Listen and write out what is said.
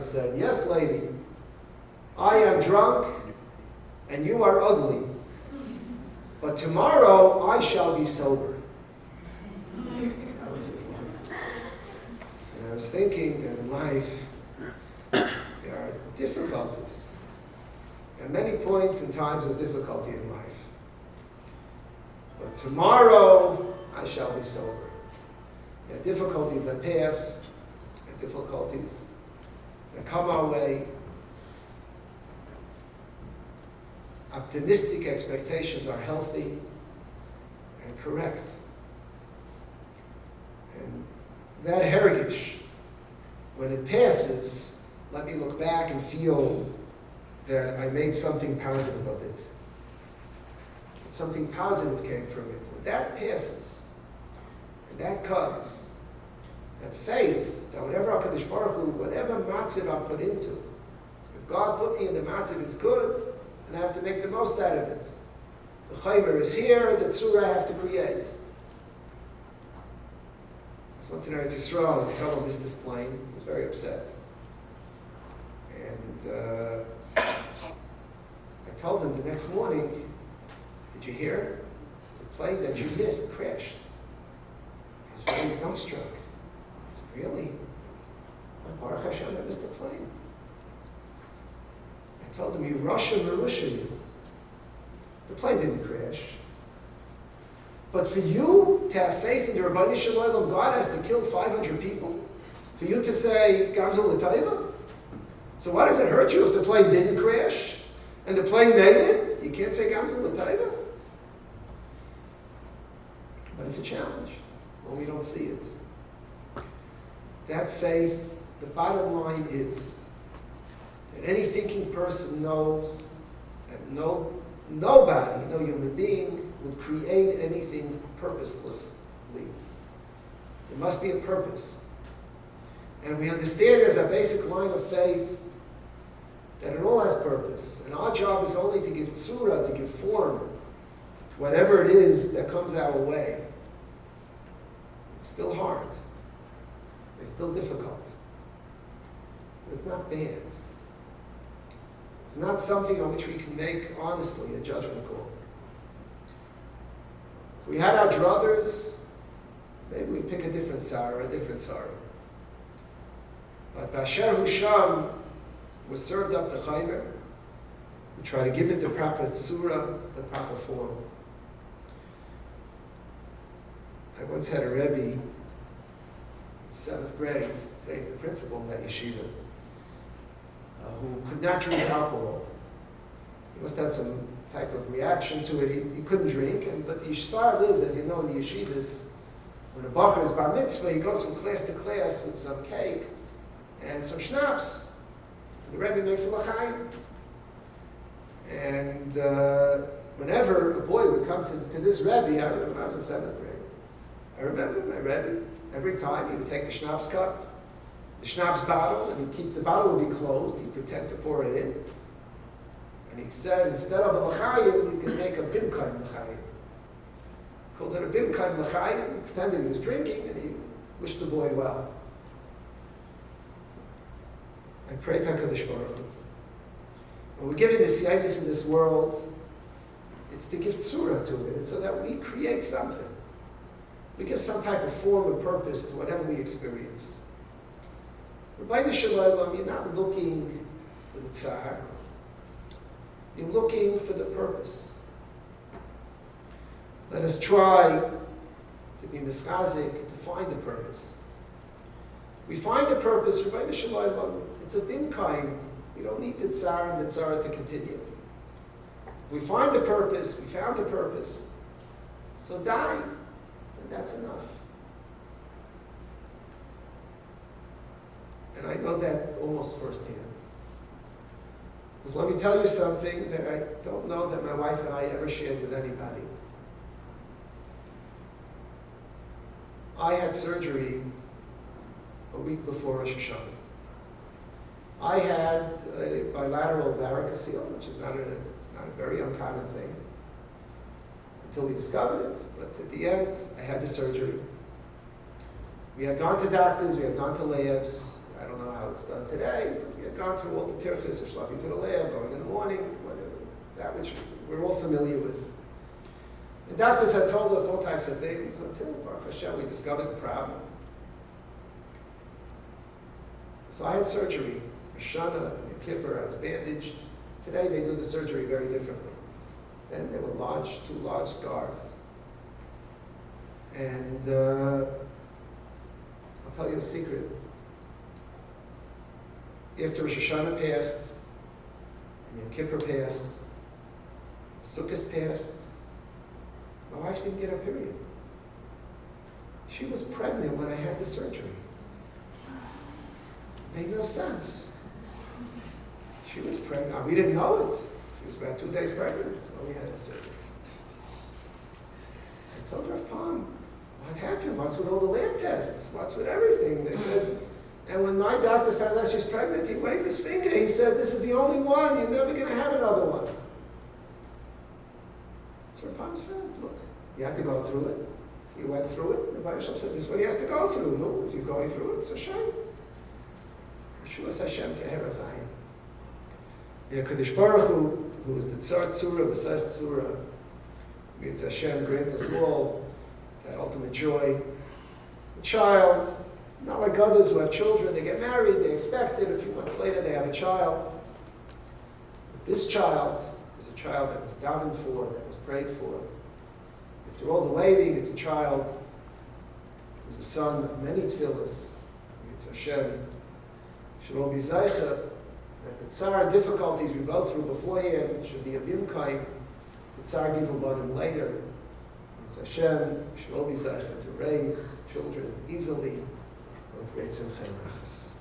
said, "Yes, lady, I am drunk and you are ugly, but tomorrow I shall be sober." That was his life. And I was thinking that in life there are difficulties. There are many points and times of difficulty in life. But tomorrow I shall be sober. There are difficulties that pass, there are difficulties that come our way. Optimistic expectations are healthy and correct. And that heritage, when it passes, let me look back and feel that I made something positive of it. Something positive came from it. When that passes, and that comes, that faith, that whatever HaKadosh Baruch Hu, whatever matziv I put into, if God put me in the matziv, it's good, and I have to make the most out of it. The chaymer is here, the tzura I have to create. I was once in Eretz Yisroel, a fellow missed his plane. He was very upset. And I told him the next morning, "Did you hear? The plane that you missed crashed." He was very dumbstruck. I said, "Really? Well, Baruch Hashem, I missed the plane." I told him, "You Russia Marusha, you. The plane didn't crash. But for you to have faith in the Rabbi Yisroel, God has to kill 500 people. For you to say, Gamzel L'Taiva? So why does it hurt you if the plane didn't crash? And the plane made it? You can't say Gamzel L'Taiva? But it's a challenge when we don't see it. That faith, the bottom line is that any thinking person knows that nobody, no human being, would create anything purposelessly. There must be a purpose. And we understand as a basic line of faith that it all has purpose. And our job is only to give tzura, to give form to whatever it is that comes our way. It's still hard. It's still difficult. But it's not bad. It's not something on which we can make, honestly, a judgment call. If we had our druthers, maybe we'd pick a different sorrow. But Basher Husham was served up the chaymer. We try to give it the proper tzura, the proper form. I once had a Rabbi in 7th grade, today's the principal in that yeshiva, who could not drink alcohol. He must have some type of reaction to it. He couldn't drink, but the style is, as you know, in the yeshivas, when a bacher is bar mitzvah, he goes from class to class with some cake and some schnapps. The Rebbe makes a l'chaim. And whenever a boy would come to this Rebbe, I remember when I was in 7th grade, I remember my Rebbe, every time he would take the schnapps cup, the schnapps bottle, and the bottle would be closed. He'd pretend to pour it in. And he said, instead of a l'chaim, he's going to make a bimkaim l'chaim. Called it a bimkaim l'chaim. He pretended he was drinking, and he wished the boy well. I pray to HaKadosh Baruch Hu. When we're given the siyainis in this world, it's to give tzura to it. It's so that we create something. We give some type of form and purpose to whatever we experience. Rabbi Yisroel, you're not looking for the tsar. You're looking for the purpose. Let us try to be mischazik, to find the purpose. We find the purpose, Rabbi Yisroel, it's a bimkaim. We don't need the tsar and the tsar to continue. If we find the purpose, we found the purpose, so die, and that's enough. And I know that almost firsthand. Because let me tell you something that I don't know that my wife and I ever shared with anybody. I had surgery a week before Rosh Hashanah. I had a bilateral varicocele, which is not a very uncommon thing, until we discovered it. But at the end, I had the surgery. We had gone to doctors, we had gone to labs, I don't know how it's done today. We had gone through all the tirchis of schlepping to the lab, going in the morning, whatever, that which we're all familiar with. The doctors had told us all types of things until, Baruch Hashem, we discovered the problem. So I had surgery. Shana, Yom Kippur, I was bandaged. Today they do the surgery very differently. Then there were two large scars. And I'll tell you a secret. After Rosh Hashanah passed, and Yom Kippur passed, Sukkot passed, my wife didn't get her period. She was pregnant when I had the surgery. Made no sense. She was pregnant. We didn't know it. She was about 2 days pregnant when we had the surgery. I told her, Palm, what happened? What's with all the lab tests? What's with everything? They said, and when my doctor found out she's pregnant, he waved his finger. He said, this is the only one. You're never going to have another one. So Palm said, look, you have to go through it. He went through it. Rabbi Hashem said, this is what he has to go through. No, if he's going through it, so shame. Yeshua Hashem Keherafayim. Yeah, Kadosh Baruch Hu, who is the Tzar Tzura, B'Sar Tzura, meets Hashem, grant us all that ultimate joy. A child, not like others who have children, they get married, they expect it, a few months later they have a child. But this child is a child that was davened for, that was prayed for. After all the waiting, it's a child who's a son of many tefillas. It's Hashem. Should all be zeicha that the tzar difficulties we go through beforehand should be a bimkaim. The tzar givul later. It's Hashem. Should all be zeicha to raise children easily with great simcha and rachas.